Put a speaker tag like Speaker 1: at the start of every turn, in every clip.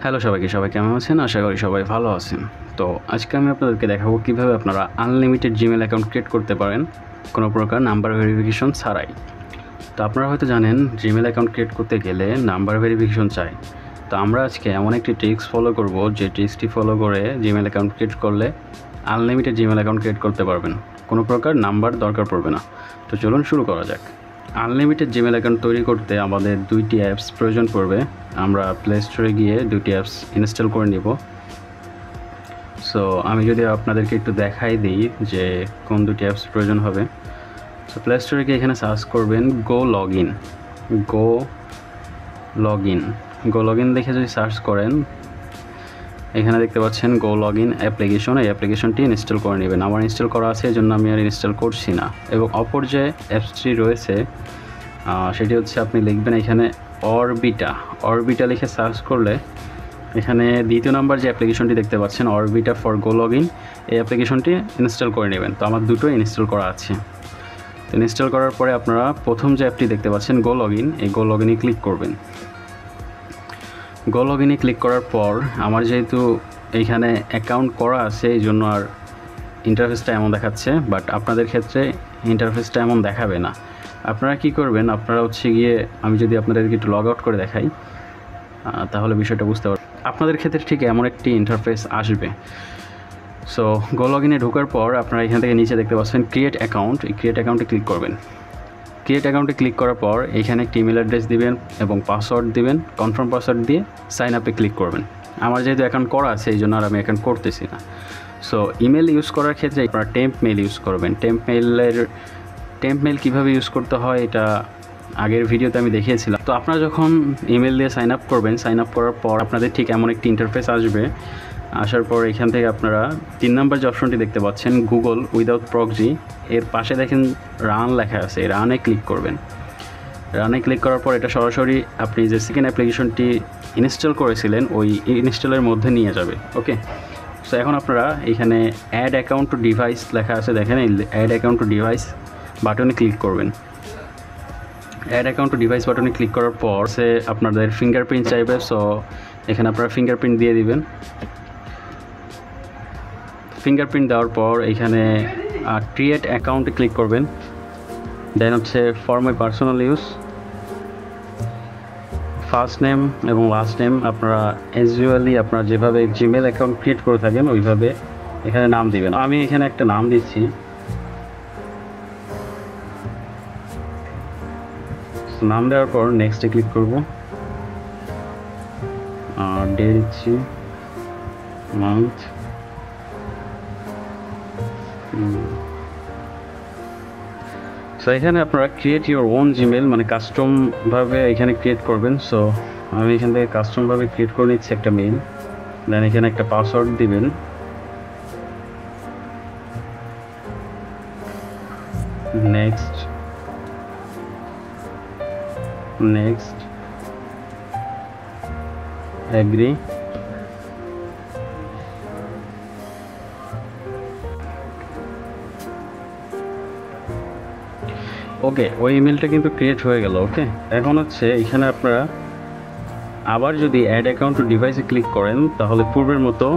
Speaker 1: Hello সবাইকে, সবাই কেমন আছেন? আশা করি সবাই ভালো আছেন। তো আজকে আমি আপনাদেরকে দেখাবো কীভাবে আপনারা আনলিমিটেড জিমেল অ্যাকাউন্ট ক্রিয়েট করতে পারেন কোনো প্রকার নাম্বার ভেরিফিকেশন ছাড়াই। তো আপনারা হয়তো জানেন জিমেল অ্যাকাউন্ট ক্রিয়েট করতে গেলে নাম্বার ভেরিফিকেশন চাই। তো আমরা আজকে এমন একটি ট্রিক্স ফলো করব যে ট্রিক্সটি ফলো করে জিমেল অ্যাকাউন্ট ক্রিয়েট করলে আনলিমিটেড জিমেল অ্যাকাউন্ট ক্রিয়েট করতে পারবেন, কোনো প্রকার নাম্বার দরকার পড়বে না। তো চলুন শুরু করা যাক। আনলিমিটেড জিমেল অ্যাকাউন্ট তৈরি করতে আমাদের দুইটি অ্যাপস প্রয়োজন পড়বে। আমরা প্লে স্টোরে গিয়ে দুটি অ্যাপস ইনস্টল করে নিব। সো আমি যদি আপনাদেরকে একটু দেখাই দিই যে কোন দুটি অ্যাপস প্রয়োজন হবে। সো প্লে স্টোরে গিয়ে এখানে সার্চ করবেন গো লগ ইন লিখে যদি সার্চ করেন এখানে দেখতে পাচ্ছেন গো লগ ইন অ্যাপ্লিকেশন। এই অ্যাপ্লিকেশনটি ইনস্টল করে নেবেন। আমার ইনস্টল করা আছে, এই জন্য আমি আর ইনস্টল করছি না। এবং অপর যে অ্যাপসটি রয়েছে সেটি হচ্ছে আপনি লিখবেন এখানে অরবিটা লিখে সার্চ করলে এখানে দ্বিতীয় নাম্বার যে অ্যাপ্লিকেশনটি দেখতে পাচ্ছেন অরবিটা ফর গো লগ ইন, এই অ্যাপ্লিকেশনটি ইনস্টল করে নেবেন। তো আমার দুটোই ইনস্টল করা আছে। তো ইনস্টল করার পরে আপনারা প্রথম যে অ্যাপটি দেখতে পাচ্ছেন গো লগ ইন, এই গো লগ ইনে ক্লিক করবেন। গো লগ ইনে ক্লিক করার পর আমার যেহেতু এইখানে অ্যাকাউন্ট করা আছে এই জন্য আর ইন্টারফেসটা এমন দেখাচ্ছে, বাট আপনাদের ক্ষেত্রে ইন্টারফেসটা এমন দেখাবে না। আপনারা কি করবেন, আপনারা হচ্ছে গিয়ে আমি যদি আপনাদেরকে একটু লগ আউট করে দেখাই তাহলে বিষয়টা বুঝতে পারবেন। আপনাদের ক্ষেত্রে ঠিক এমন একটি ইন্টারফেস আসবে। সো গো লগ ইনে ঢোকার পর আপনারা এখান থেকে নিচে দেখতে পাচ্ছেন ক্রিয়েট অ্যাকাউন্ট, এই ক্রিয়েট অ্যাকাউন্টে ক্লিক করবেন। ক্রিয়েট অ্যাকাউন্টে ক্লিক করার পর এখানে একটি ইমেল অ্যাড্রেস দিবেন এবং পাসওয়ার্ড দিবেন। কনফার্ম পাসওয়ার্ড দিয়ে সাইন আপে ক্লিক করবেন। আমার যেহেতু অ্যাকাউন্ট করা আছে এই জন্য আর আমি অ্যাকাউন্ট করতেছি না। সো ইমেল ইউজ করার ক্ষেত্রে আপনারা টেম্প মেল ইউজ করবেন। টেম্প মেল কীভাবে ইউজ করতে হয় এটা আগের ভিডিওতে আমি দেখিয়েছিলাম। তো আপনারা যখন ইমেল দিয়ে সাইন আপ করবেন, সাইন আপ করার পর আপনাদের ঠিক এমন একটি ইন্টারফেস আসবে। আসার পর এখান থেকে আপনারা 3 নাম্বার যে অপশনটি দেখতে পাচ্ছেন গুগল উইদাউট প্রক্সি, এর পাশে দেখেন রান লেখা আছে, রানে ক্লিক করবেন। রানে ক্লিক করার পর এটা সরাসরি আপনি যে সেকেন্ড অ্যাপ্লিকেশনটি ইনস্টল করেছিলেন ওই ইনস্টলের মধ্যে নিয়ে যাবে। ওকে, সো এখন আপনারা এখানে অ্যাড অ্যাকাউন্ট টু ডিভাইস লেখা আছে, দেখেন এই অ্যাড অ্যাকাউন্ট টু ডিভাইস বাটনে ক্লিক করবেন। অ্যাড অ্যাকাউন্ট টু ডিভাইস বাটনে ক্লিক করার পর সে আপনাদের ফিঙ্গারপ্রিন্ট চাইবে। সো এখানে আপনারা ফিঙ্গারপ্রিন্ট দিয়ে দিবেন। ফিঙ্গারপ্রিন্ট দেওয়ার পর এখানে ক্রিয়েট অ্যাকাউন্টে ক্লিক করবেন। দেন হচ্ছে for my personal use first name এবং লাস্ট নেম আপনারা ইউজুয়ালি আপনারা যেভাবে জিমেল অ্যাকাউন্ট ক্রিয়েট করে থাকেন ওইভাবে এখানে নাম দিবেন। আমি এখানে একটা নাম দিচ্ছি। নাম দেওয়ার পর নেক্সটে ক্লিক করব। ডে দিচ্ছি, মান্থ, সো এখানে আপনারা ক্রিয়েট ইউর ওন জিমেল মানে কাস্টমভাবে এখানে ক্রিয়েট করবেন। সো আমি এখান থেকে কাস্টমভাবে ক্রিয়েট করে নিচ্ছি একটা মেইল। দেন এখানে একটা পাসওয়ার্ড দিবেন। Next agri. ওকে, ওই ইমেলটা কিন্তু ক্রিয়েট হয়ে গেল। ওকে, এখন হচ্ছে এখানে আপনারা আবার যদি অ্যাড অ্যাকাউন্ট টু ডিভাইসে ক্লিক করেন তাহলে পূর্বের মতো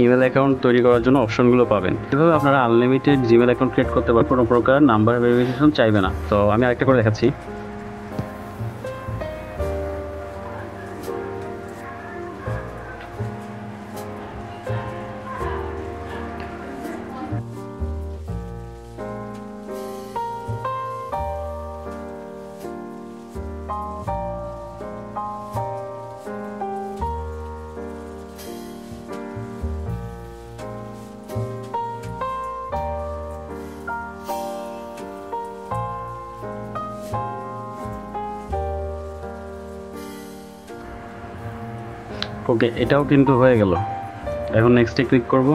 Speaker 1: ইমেল অ্যাকাউন্ট তৈরি করার জন্য অপশনগুলো পাবেন। এভাবে আপনারা আনলিমিটেড জিমেল অ্যাকাউন্ট ক্রিয়েট করতে পারেন, কোনো প্রকার নাম্বার ভেরিফিকেশন চাইবে না। তো আমি আরেকটা করে দেখাচ্ছি। ওকে, এটাও কিন্তু হয়ে গেল। এখন নেক্সটে ক্লিক করব,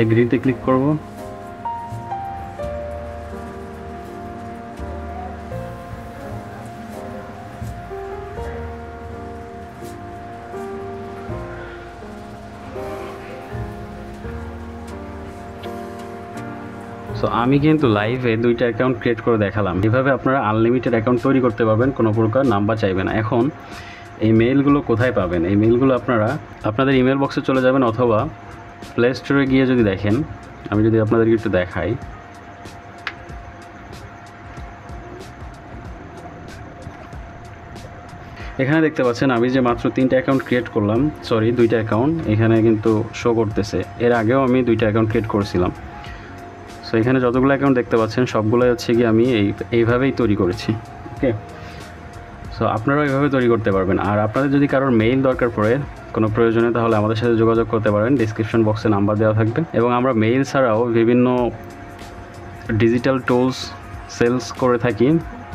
Speaker 1: এগ্রিতে ক্লিক করব। সো আমি কিন্তু লাইভে দুইটা অ্যাকাউন্ট ক্রিয়েট করে দেখালাম। এভাবে আপনারা আনলিমিটেড অ্যাকাউন্ট তৈরি করতে পারবেন, কোনো প্রকার নাম্বার চাইবে না। এখন এই মেইলগুলো কোথায় পাবেন? এই মেইলগুলো আপনারা আপনাদের ইমেল বক্সে চলে যাবেন অথবা প্লে স্টোরে গিয়ে যদি দেখেন, আমি যদি আপনাদেরকে একটু দেখাই, এখানে দেখতে পাচ্ছেন আমি যে মাত্র 3টা অ্যাকাউন্ট ক্রিয়েট করলাম, সরি 2টা অ্যাকাউন্ট এখানে কিন্তু শো করতেছে। এর আগেও আমি 2টা অ্যাকাউন্ট ক্রিয়েট করেছিলাম। সো এখানে যতগুলো অ্যাকাউন্ট দেখতে পাচ্ছেন সবগুলোই হচ্ছে কি আমি এইভাবেই তৈরি করেছি। ওকে, সো আপনারাও এইভাবে তৈরি করতে পারবেন। আর আপনাদের যদি কারোর মেইল দরকার পড়ে কোনো প্রয়োজনে, তাহলে আমাদের সাথে যোগাযোগ করতে পারেন, ডিসক্রিপশন বক্সে নাম্বার দেওয়া থাকবে। এবং আমরা মেইল ছাড়াও বিভিন্ন ডিজিটাল টুলস সেলস করে থাকি।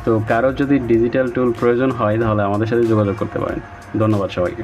Speaker 1: তো কারোর যদি ডিজিটাল টুল প্রয়োজন হয় তাহলে আমাদের সাথে যোগাযোগ করতে পারেন। ধন্যবাদ সবাইকে।